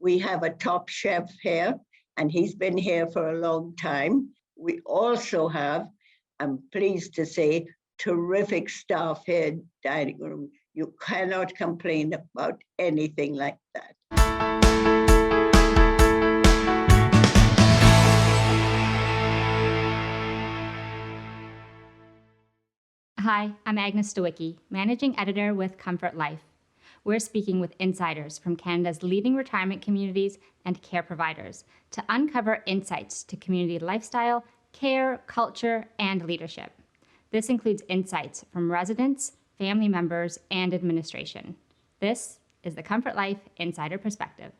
we have a top chef here, and he's been here for a long time. We also have, I'm pleased to say, terrific staff here in the dining room. You cannot complain about anything like that. Hi, I'm Agnes Stowicki, Managing Editor with Comfort Life. We're speaking with insiders from Canada's leading retirement communities and care providers to uncover insights to community lifestyle, care, culture, and leadership. This includes insights from residents, family members, and administration. This is the Comfort Life Insider Perspective.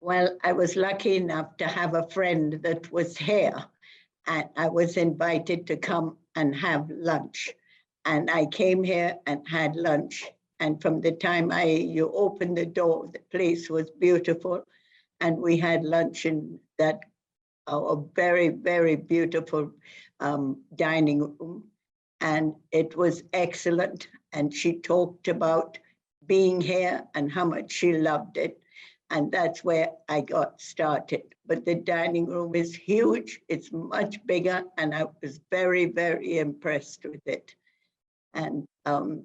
Well, I was lucky enough to have a friend that was here, and I was invited to come and have lunch. And I came here and had lunch. And from the time you opened the door, the place was beautiful. And we had lunch in that a very, very beautiful dining room. And it was excellent. And she talked about being here and how much she loved it. And that's where I got started. But the dining room is huge. It's much bigger. And I was very, very impressed with it. And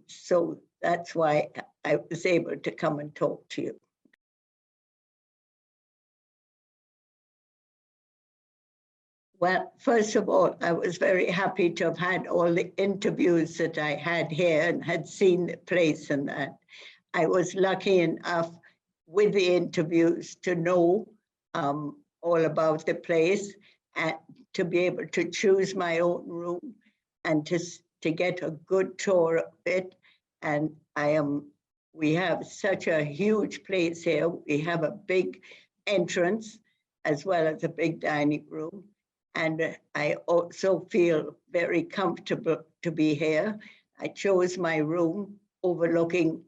so that's why I was able to come and talk to you. Well, first of all, I was very happy to have had all the interviews that I had here and had seen the place and that. I was lucky enough with the interviews to know all about the place and to be able to choose my own room and to get a good tour of it. And we have such a huge place here. We have a big entrance as well as a big dining room. And I also feel very comfortable to be here. I chose my room overlooking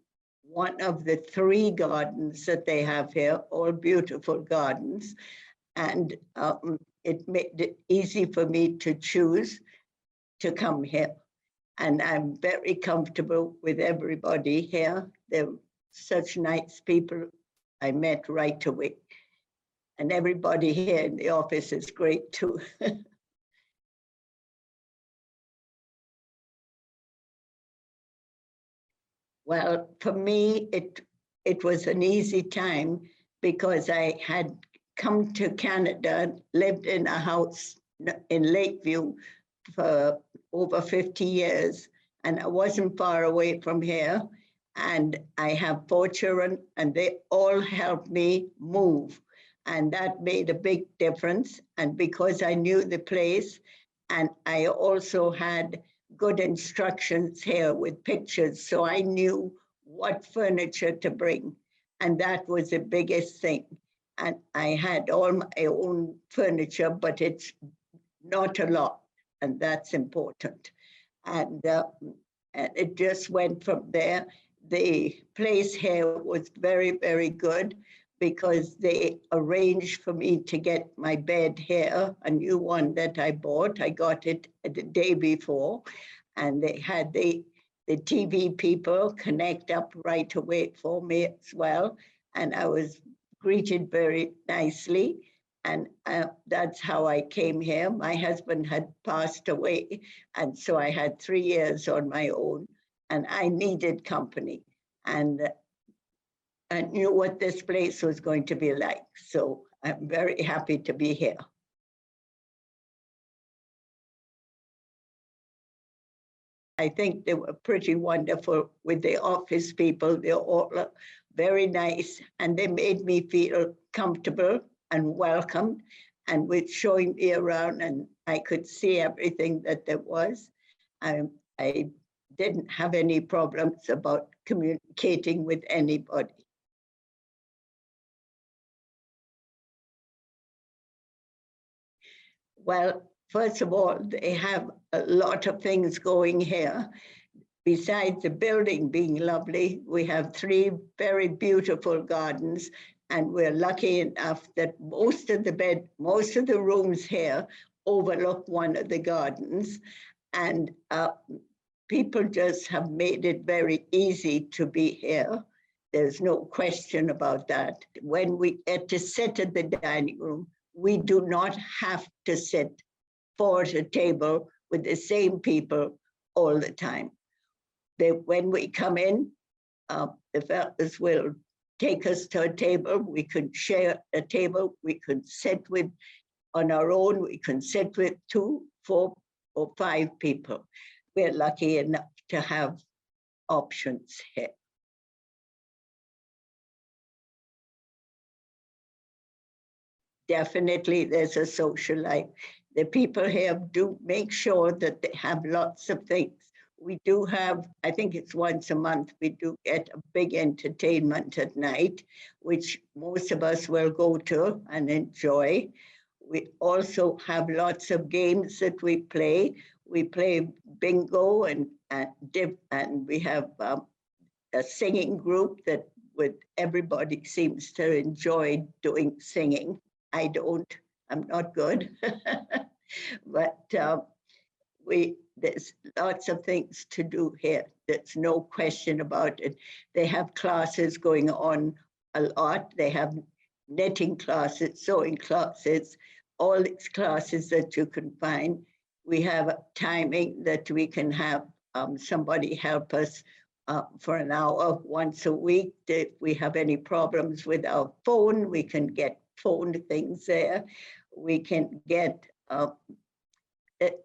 one of the 3 gardens that they have here, all beautiful gardens. And it made it easy for me to choose to come here. And I'm very comfortable with everybody here. They're such nice people I met right away. And everybody here in the office is great too. Well, for me, it was an easy time because I had come to Canada, lived in a house in Lakeview for over 50 years, and I wasn't far away from here. And I have 4 children, and they all helped me move. And that made a big difference. And because I knew the place, and I also had good instructions here with pictures, so I knew what furniture to bring. And that was the biggest thing. And I had all my own furniture, but it's not a lot, and that's important. And it just went from there. The place here was very, very good because they arranged for me to get my bed here, a new one that I bought. I got it the day before, and they had the TV people connect up right away for me as well. And I was greeted very nicely. And that's how I came here. My husband had passed away, and so I had 3 years on my own, and I needed company. And I knew what this place was going to be like. So I'm very happy to be here. I think they were pretty wonderful with the office people. They're all very nice, and they made me feel comfortable and welcomed, and with showing me around, and I could see everything that there was. I didn't have any problems about communicating with anybody. Well, first of all, they have a lot of things going here. Besides the building being lovely, we have 3 very beautiful gardens, and we're lucky enough that most of the rooms here overlook one of the gardens, and people just have made it very easy to be here. There's no question about that. When we get to sit at the dining room, we do not have to sit for a table with the same people all the time. When we come in, the fellows will take us to a table. We could share a table. We could sit with on our own. We can sit with 2, 4, or 5 people. We're lucky enough to have options here. Definitely, there's a social life. The people here do make sure that they have lots of things. We do have, I think it's once a month, we do get a big entertainment at night, which most of us will go to and enjoy. We also have lots of games that we play. We play bingo and we have a singing group that everybody seems to enjoy doing singing. I don't, I'm not good, but there's lots of things to do here. There's no question about it. They have classes going on a lot. They have knitting classes, sewing classes, all these classes that you can find. We have a timing that we can have somebody help us for an hour once a week. If we have any problems with our phone, we can get phone things there. We can get, there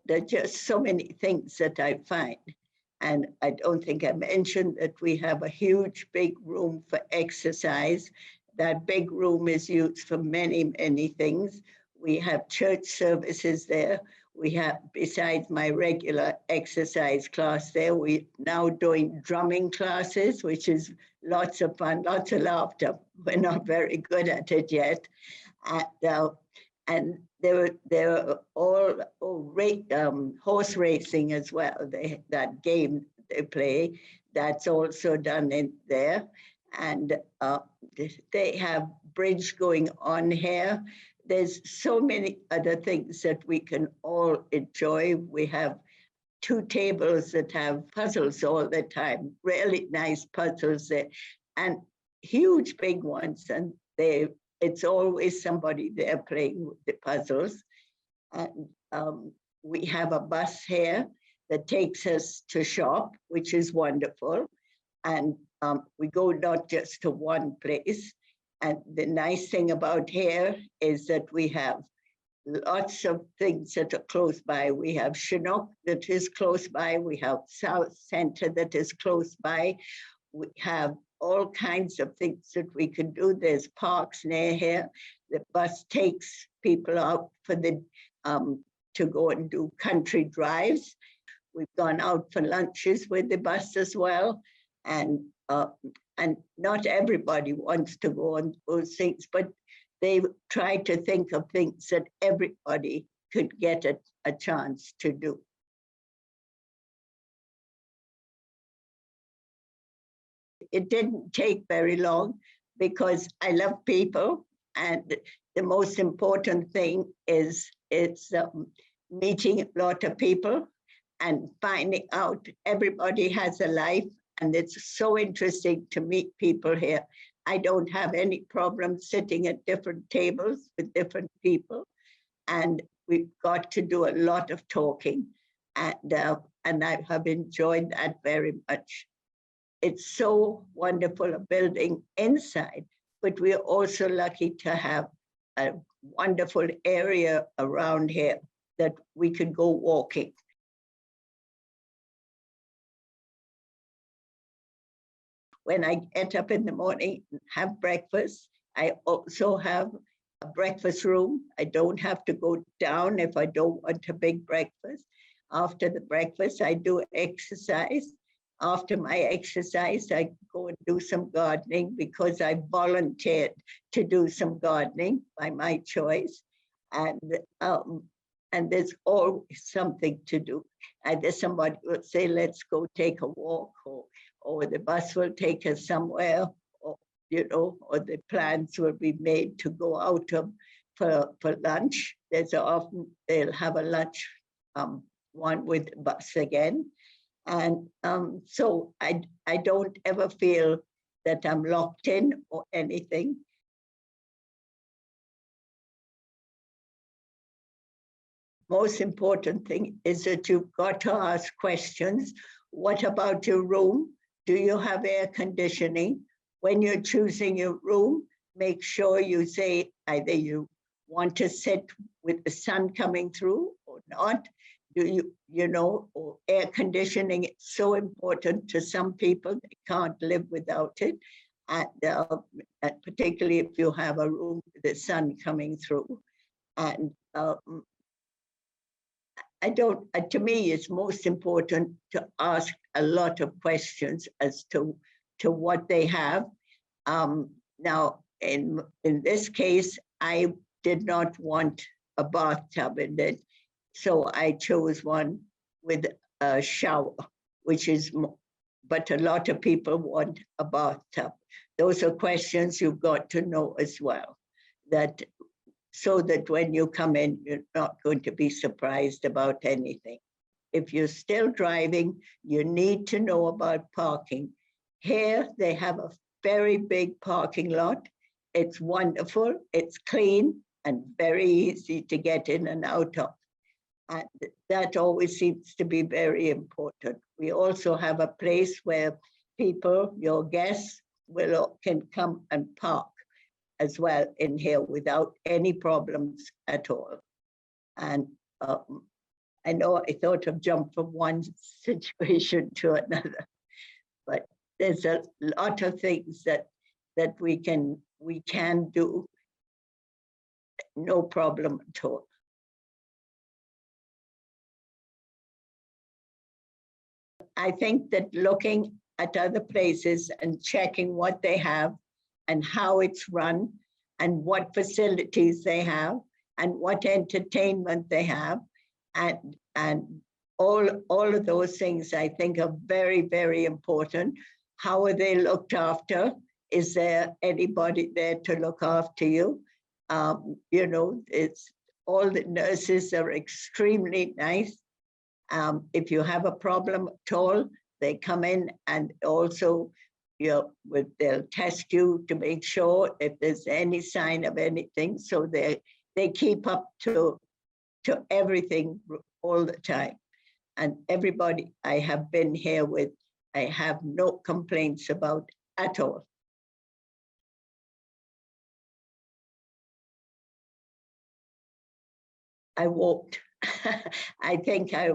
are just so many things that I find. And I don't think I mentioned that we have a huge, big room for exercise. That big room is used for many, many things. We have church services there. We have, besides my regular exercise class there, we're now doing drumming classes, which is lots of fun, lots of laughter. We're not very good at it yet. And there are all horse racing as well. That game they play, that's also done in there. And they have bridge going on here. There's so many other things that we can all enjoy. We have 2 tables that have puzzles all the time, really nice puzzles there, and huge big ones. And it's always somebody there playing with the puzzles. And we have a bus here that takes us to shop, which is wonderful. And we go not just to one place. And the nice thing about here is that we have lots of things that are close by. We have Chinook that is close by. We have South Centre that is close by. We have all kinds of things that we can do. There's parks near here. The bus takes people out for to go and do country drives. We've gone out for lunches with the bus as well. And not everybody wants to go on those things, but they try to think of things that everybody could get a chance to do. It didn't take very long because I love people, and the most important thing is it's meeting a lot of people and finding out everybody has a life. And it's so interesting to meet people here. I don't have any problem sitting at different tables with different people. And we've got to do a lot of talking. And I have enjoyed that very much. It's so wonderful a building inside, but we're also lucky to have a wonderful area around here that we can go walking. When I get up in the morning and have breakfast, I also have a breakfast room. I don't have to go down if I don't want a big breakfast. After the breakfast, I do exercise. After my exercise, I go and do some gardening because I volunteered to do some gardening by my choice. And there's always something to do. Either somebody will say, let's go take a walk, or the bus will take us somewhere, or the plans will be made to go out for lunch. There's often they'll have a lunch, one with the bus again. And so I don't ever feel that I'm locked in or anything. Most important thing is that you've got to ask questions. What about your room? Do you have air conditioning? When you're choosing your room, make sure you say either you want to sit with the sun coming through or not. Do or air conditioning is so important to some people, they can't live without it. And particularly if you have a room with the sun coming through. And to me, it's most important to ask a lot of questions as to what they have. Now, in this case, I did not want a bathtub in it, so I chose one with a shower, but a lot of people want a bathtub. Those are questions you've got to know as well, so that when you come in, you're not going to be surprised about anything. If you're still driving, you need to know about parking. Here, they have a very big parking lot. It's wonderful, it's clean, and very easy to get in and out of. And that always seems to be very important. We also have a place where people, your guests, can come and park as well in here without any problems at all. And I know I thought of jump from one situation to another, but there's a lot of things that we can do, no problem at all. I think that looking at other places and checking what they have and how it's run and what facilities they have and what entertainment they have and all of those things I think are very, very important. How are they looked after? Is there anybody there to look after you? It's all the nurses are extremely nice. If you have a problem at all, they come in and also they'll test you to make sure if there's any sign of anything. So they keep up to everything all the time. And everybody I have been here with, I have no complaints about at all. I walked. I think I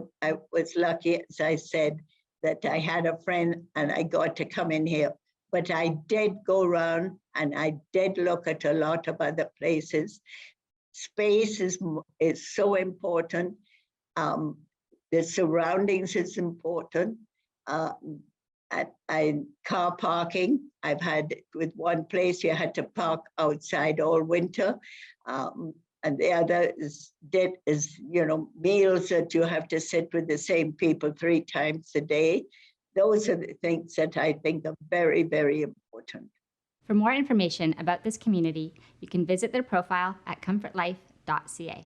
was lucky, as I said, that I had a friend and I got to come in here. But I did go around and I did look at a lot of other places. Space is so important. The surroundings is important. And car parking, I've had with one place you had to park outside all winter. And the other is meals that you have to sit with the same people 3 times a day. Those are the things that I think are very, very important. For more information about this community, you can visit their profile at comfortlife.ca.